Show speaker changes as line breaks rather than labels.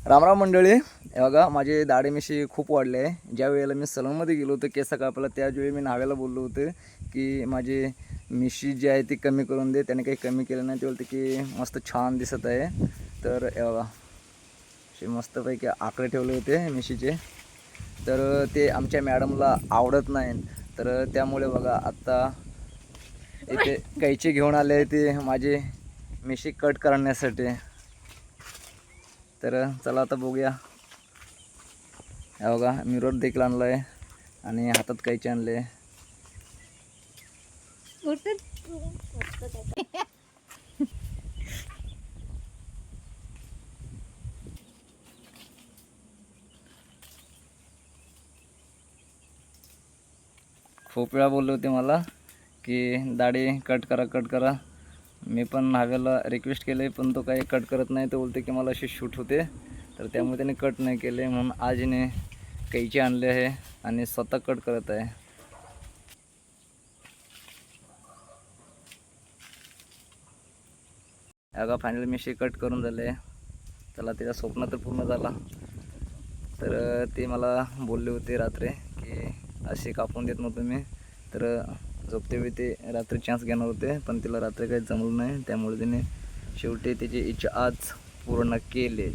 रामराम मंडळी, हे बघा माझे दाढी मिशी खूप वाढले आहे. ज्या वेळेला मी सलूनमध्ये गेलो होतो केस कापायला, त्याचवेळी मी न्हाव्याला बोललो होतो की माझी मिशी जी आहे ती कमी करून दे. त्याने काही कमी केलं नाही. ते बोलते की मस्त छान दिसत आहे. तर हे बघा असे मस्तपैकी आकडे ठेवले होते मिशीचे. तर ते आमच्या मॅडमला आवडत नाही. तर त्यामुळे बघा आत्ता इथे कैची घेऊन आले ते माझी मिशी कट करण्यासाठी. तर चला आता बघूया. हे बघा मिरर देखील आणला आहे आणि हातात कैची आणले. खूप वेळा बोलले होते मला की दाढी कट करा. मी पण न्हाव्याला रिक्वेस्ट केले पण तो काही कट करत नाही. तो बोलते की मला अशी शूट होते. तर त्यामुळे त्याने कट नाही केले. म्हणून आज हिने कैची आणले आहे आणि स्वतः कट करत आहे. अगा फायनली मिशी कट करून झाले. चला त्याच्या स्वप्न तर पूर्ण झाला. तर ते मला बोलले होते रात्री की अशी कापून देत नव्हतं मी. तर झोपतेवेळी ते रात्री चान्स घेणार होते पण तिला रात्री काही जमलं नाही. त्यामुळे तिने शेवटी त्याची इच्छा आज पूर्ण केली.